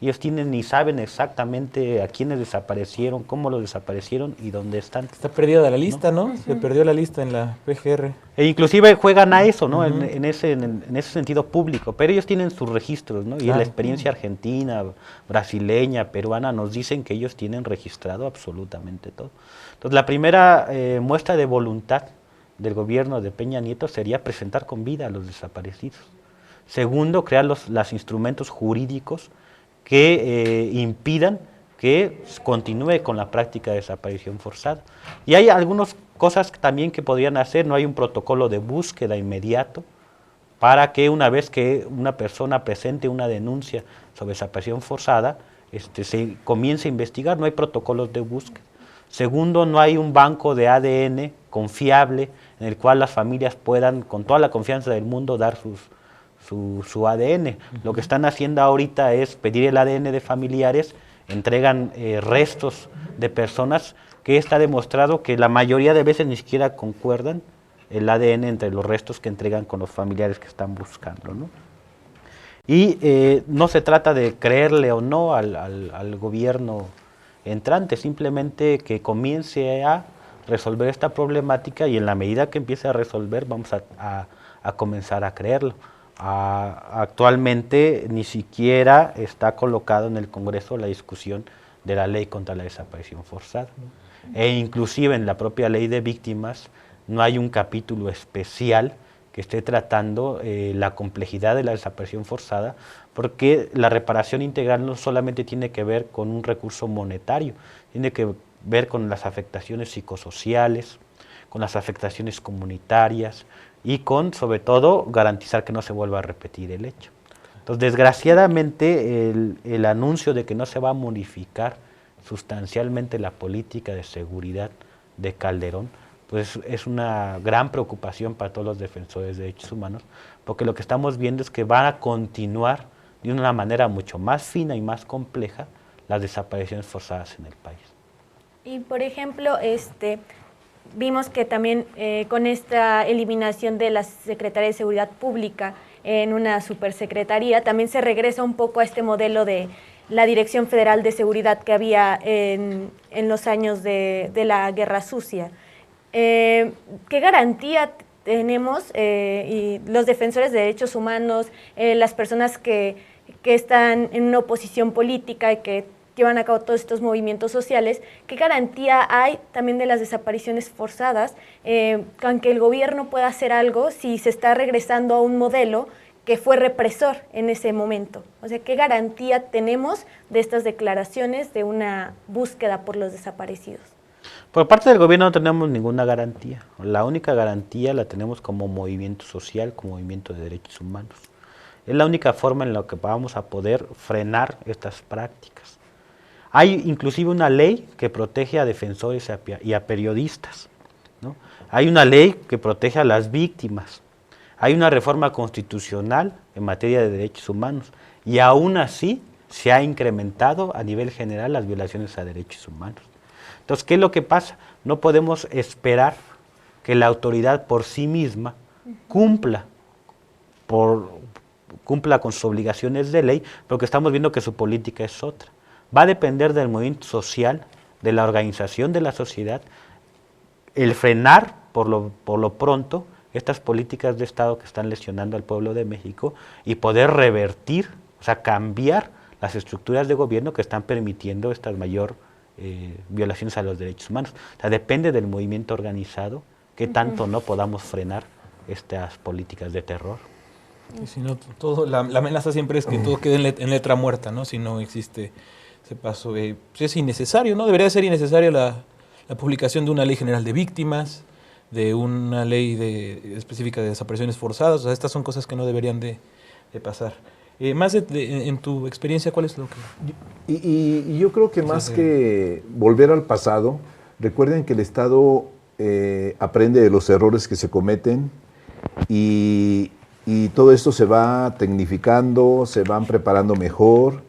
S4: Ellos tienen y saben exactamente a quiénes desaparecieron, cómo los desaparecieron y dónde están.
S1: Está perdida la lista, ¿no? Se perdió la lista en la PGR.
S4: E inclusive juegan a eso, ¿no? En ese sentido público, pero ellos tienen sus registros, ¿no? Y la experiencia argentina, brasileña, peruana nos dicen que ellos tienen registrado absolutamente todo. Entonces la primera muestra de voluntad del gobierno de Peña Nieto sería presentar con vida a los desaparecidos. Segundo, crear los instrumentos jurídicos que impidan que continúe con la práctica de desaparición forzada. Y hay algunas cosas también que podrían hacer, no hay un protocolo de búsqueda inmediato para que una vez que una persona presente una denuncia sobre desaparición forzada, se comience a investigar, no hay protocolos de búsqueda. Segundo, no hay un banco de ADN confiable en el cual las familias puedan, con toda la confianza del mundo, dar su ADN. Lo que están haciendo ahorita es pedir el ADN de familiares, entregan restos de personas que está demostrado que la mayoría de veces ni siquiera concuerdan el ADN entre los restos que entregan con los familiares que están buscando, ¿no? Y no se trata de creerle o no al gobierno entrante, simplemente que comience a resolver esta problemática y en la medida que empiece a resolver vamos a comenzar a creerlo. Actualmente ni siquiera está colocado en el Congreso la discusión de la ley contra la desaparición forzada. E inclusive en la propia ley de víctimas no hay un capítulo especial que esté tratando la complejidad de la desaparición forzada, porque la reparación integral no solamente tiene que ver con un recurso monetario, tiene que ver con las afectaciones psicosociales, con las afectaciones comunitarias y con, sobre todo, garantizar que no se vuelva a repetir el hecho. Entonces, desgraciadamente, el anuncio de que no se va a modificar sustancialmente la política de seguridad de Calderón, pues es una gran preocupación para todos los defensores de derechos humanos, porque lo que estamos viendo es que van a continuar de una manera mucho más fina y más compleja las desapariciones forzadas en el país.
S2: Y por ejemplo, vimos que también con esta eliminación de la Secretaría de Seguridad Pública en una supersecretaría, también se regresa un poco a este modelo de la Dirección Federal de Seguridad que había en los años de la Guerra Sucia. ¿Qué garantía tenemos y los defensores de derechos humanos, las personas que están en una oposición política y que llevan a cabo todos estos movimientos sociales, qué garantía hay también de las desapariciones forzadas, aunque el gobierno pueda hacer algo si se está regresando a un modelo que fue represor en ese momento? O sea, ¿qué garantía tenemos de estas declaraciones de una búsqueda por los desaparecidos?
S4: Por parte del gobierno no tenemos ninguna garantía. La única garantía la tenemos como movimiento social, como movimiento de derechos humanos. Es la única forma en la que vamos a poder frenar estas prácticas. Hay inclusive una ley que protege a defensores y a periodistas, ¿no? Hay una ley que protege a las víctimas. Hay una reforma constitucional en materia de derechos humanos y aún así se ha incrementado a nivel general las violaciones a derechos humanos. Entonces, ¿qué es lo que pasa? No podemos esperar que la autoridad por sí misma cumpla con sus obligaciones de ley, porque estamos viendo que su política es otra. Va a depender del movimiento social, de la organización de la sociedad, el frenar por lo pronto estas políticas de Estado que están lesionando al pueblo de México y poder revertir, o sea, cambiar las estructuras de gobierno que están permitiendo estas mayor violaciones a los derechos humanos. O sea, depende del movimiento organizado que tanto no podamos frenar estas políticas de terror.
S1: Y si no, la amenaza siempre es que todo quede en letra muerta, ¿no? Si no existe ese paso. Es innecesario, ¿no? Debería ser innecesario la publicación de una ley general de víctimas, de una ley específica de desapariciones forzadas. O sea, estas son cosas que no deberían de pasar. Más en tu experiencia, ¿cuál es lo que...?
S3: Y yo creo que más que volver al pasado, recuerden que el Estado aprende de los errores que se cometen y todo esto se va tecnificando, se van preparando mejor.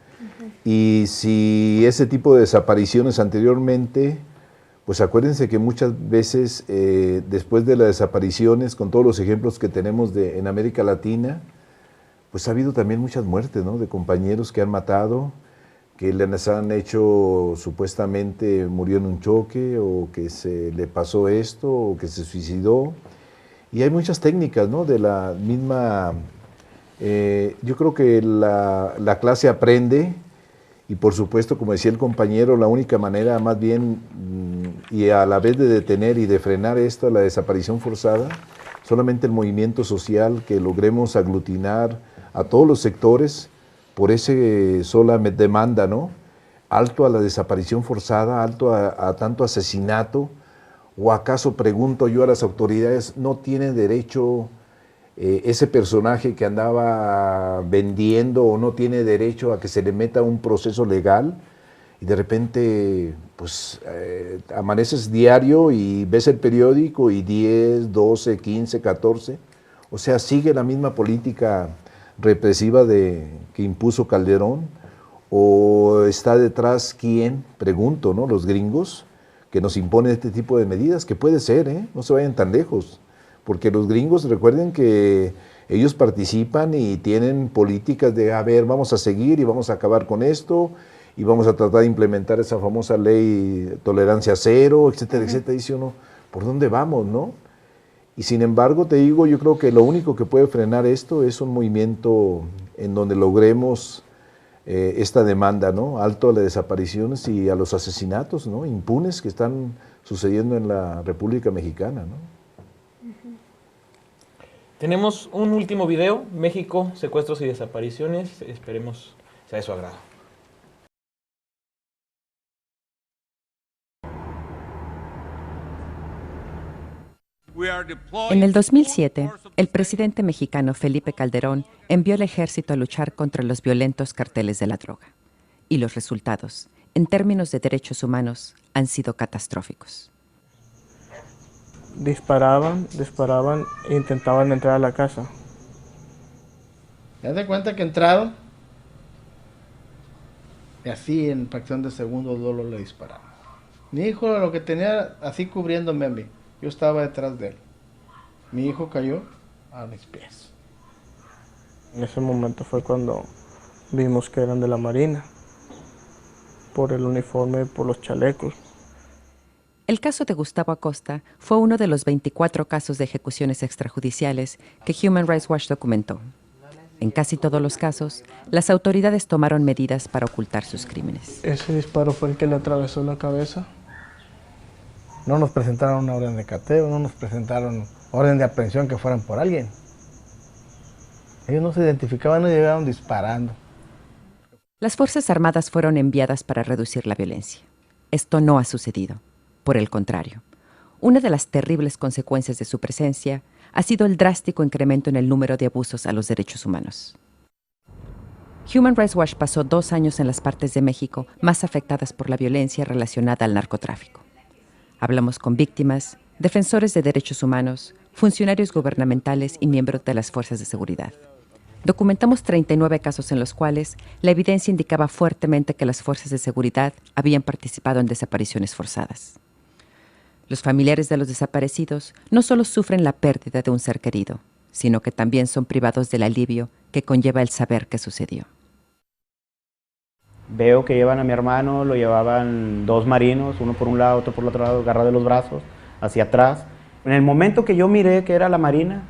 S3: Y si ese tipo de desapariciones anteriormente, pues acuérdense que muchas veces después de las desapariciones, con todos los ejemplos que tenemos en América Latina, pues ha habido también muchas muertes, ¿no? De compañeros que han matado, que les han hecho, supuestamente murió en un choque, o que se le pasó esto, o que se suicidó. Y hay muchas técnicas, ¿no? De la misma... yo creo que la clase aprende, y por supuesto, como decía el compañero, la única manera más bien, y a la vez de detener y de frenar esto, la desaparición forzada, solamente el movimiento social, que logremos aglutinar a todos los sectores por esa sola demanda, ¿no? Alto a la desaparición forzada, alto a tanto asesinato. ¿O acaso, pregunto yo a las autoridades, no tiene derecho ese personaje que andaba vendiendo, o no tiene derecho a que se le meta un proceso legal? Y de repente, pues, amaneces diario y ves el periódico y 10, 12, 15, 14. O sea, sigue la misma política represiva que impuso Calderón, o está detrás quién, pregunto, ¿no? Los gringos, que nos imponen este tipo de medidas, que puede ser, no se vayan tan lejos, porque los gringos, recuerden que ellos participan y tienen políticas de, a ver, vamos a seguir y vamos a acabar con esto, y vamos a tratar de implementar esa famosa ley tolerancia cero, etcétera, etcétera. Dice uno, ¿por dónde vamos, no? Y sin embargo, te digo, yo creo que lo único que puede frenar esto es un movimiento en donde logremos esta demanda, ¿no? Alto a las desapariciones y a los asesinatos, ¿no? Impunes que están sucediendo en la República Mexicana, ¿no?
S1: Tenemos un último video, México, secuestros y desapariciones. Esperemos sea de su agrado.
S19: En el 2007, el presidente mexicano Felipe Calderón envió al ejército a luchar contra los violentos carteles de la droga. Y los resultados, en términos de derechos humanos, han sido catastróficos.
S11: Disparaban e intentaban entrar a la casa.
S20: ¿Te das cuenta que entraron? Y así en fracción de segundos Lolo le disparaban. Mi hijo lo que tenía así cubriéndome a mí. Yo estaba detrás de él. Mi hijo cayó a mis pies.
S11: En ese momento fue cuando vimos que eran de la Marina, por el uniforme, por los chalecos.
S19: El caso de Gustavo Acosta fue uno de los 24 casos de ejecuciones extrajudiciales que Human Rights Watch documentó. En casi todos los casos, las autoridades tomaron medidas para ocultar sus crímenes.
S11: Ese disparo fue el que le atravesó la cabeza. No nos presentaron una orden de cateo, no nos presentaron orden de aprehensión que fueran por alguien. Ellos no se identificaban, no llegaron disparando.
S19: Las Fuerzas Armadas fueron enviadas para reducir la violencia. Esto no ha sucedido. Por el contrario, una de las terribles consecuencias de su presencia ha sido el drástico incremento en el número de abusos a los derechos humanos. Human Rights Watch pasó 2 años en las partes de México más afectadas por la violencia relacionada al narcotráfico. Hablamos con víctimas, defensores de derechos humanos, funcionarios gubernamentales y miembros de las fuerzas de seguridad. Documentamos 39 casos en los cuales la evidencia indicaba fuertemente que las fuerzas de seguridad habían participado en desapariciones forzadas. Los familiares de los desaparecidos no solo sufren la pérdida de un ser querido, sino que también son privados del alivio que conlleva el saber qué sucedió.
S21: Veo que llevan a mi hermano, lo llevaban 2 marinos, uno por un lado, otro por el otro lado, agarrado de los brazos, hacia atrás. En el momento que yo miré que era la Marina,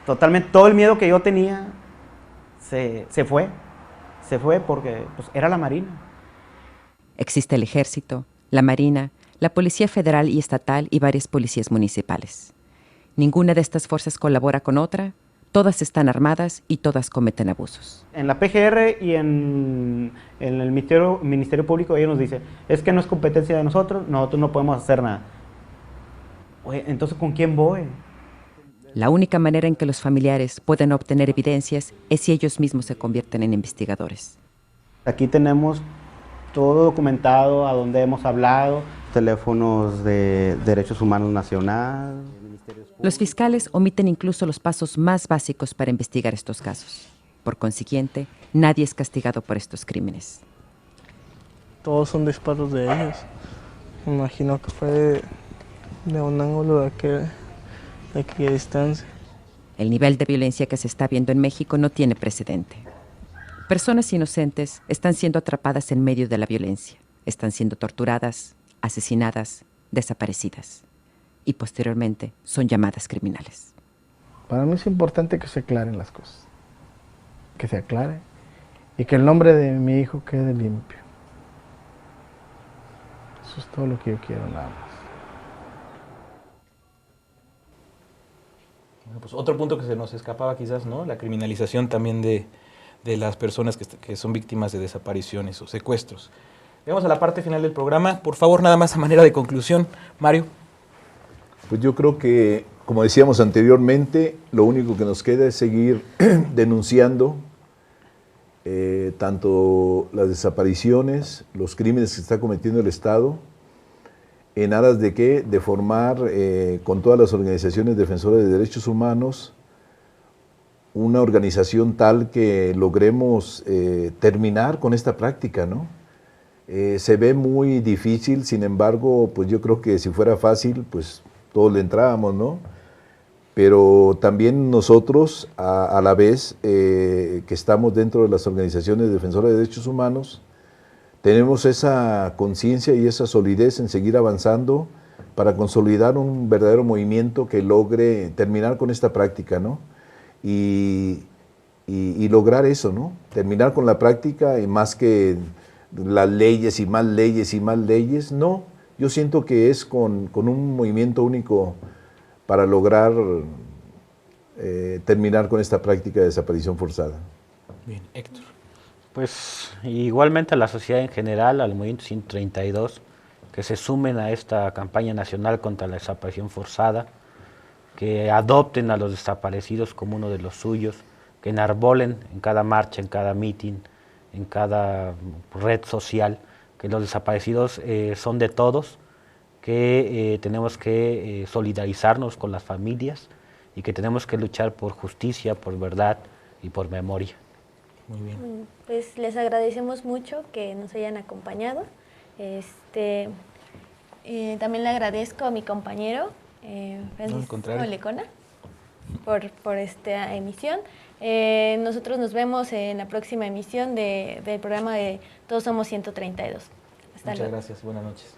S21: totalmente, todo el miedo que yo tenía se fue porque pues, era la Marina.
S19: Existe el Ejército, la Marina, la Policía Federal y Estatal y varias policías municipales. Ninguna de estas fuerzas colabora con otra, Todas están armadas y todas cometen abusos.
S21: En la PGR y en el Ministerio Público ellos nos dicen, es que no es competencia de nosotros no podemos hacer nada. Oye, entonces, ¿con quién voy?
S19: La única manera en que los familiares pueden obtener evidencias es si ellos mismos se convierten en investigadores.
S21: Aquí tenemos todo documentado, a dónde hemos hablado, teléfonos de Derechos Humanos Nacional.
S19: Los fiscales omiten incluso los pasos más básicos para investigar estos casos. Por consiguiente, nadie es castigado por estos crímenes.
S20: Todos son disparos de ellos. Me imagino que fue de un ángulo de aquella distancia.
S19: El nivel de violencia que se está viendo en México no tiene precedente. Personas inocentes están siendo atrapadas en medio de la violencia. Están siendo torturadas, asesinadas, desaparecidas. Y posteriormente son llamadas criminales.
S11: Para mí es importante que se aclaren las cosas, que se aclare y que el nombre de mi hijo quede limpio. Eso es todo lo que yo quiero, nada más.
S1: Bueno, pues otro punto que se nos escapaba quizás, ¿no? La criminalización también de las personas que son víctimas de desapariciones o secuestros. Llegamos a la parte final del programa. Por favor, nada más a manera de conclusión, Mario.
S3: Pues yo creo que, como decíamos anteriormente, lo único que nos queda es seguir denunciando tanto las desapariciones, los crímenes que está cometiendo el Estado, en aras de qué, de formar con todas las organizaciones defensoras de derechos humanos una organización tal que logremos terminar con esta práctica, ¿no? Se ve muy difícil, sin embargo, pues yo creo que si fuera fácil, pues todos le entrábamos, ¿no? Pero también nosotros, a la vez que estamos dentro de las organizaciones defensoras de derechos humanos, tenemos esa conciencia y esa solidez en seguir avanzando para consolidar un verdadero movimiento que logre terminar con esta práctica, ¿no? Y lograr eso, ¿no? Terminar con la práctica y más que las leyes y más leyes y más leyes, no. Yo siento que es con un movimiento único para lograr terminar con esta práctica de desaparición forzada.
S1: Bien, Héctor.
S4: Pues igualmente a la sociedad en general, al movimiento 132, que se sumen a esta campaña nacional contra la desaparición forzada, que adopten a los desaparecidos como uno de los suyos, que enarbolen en cada marcha, en cada mitin, en cada red social, que los desaparecidos son de todos, que tenemos que solidarizarnos con las familias y que tenemos que luchar por justicia, por verdad y por memoria.
S1: Muy bien.
S2: Pues les agradecemos mucho que nos hayan acompañado. También le agradezco a mi compañero Francisco Lecona por esta emisión. Nosotros nos vemos en la próxima emisión del programa de Todos Somos 132. Hasta luego.
S1: Muchas gracias, buenas noches.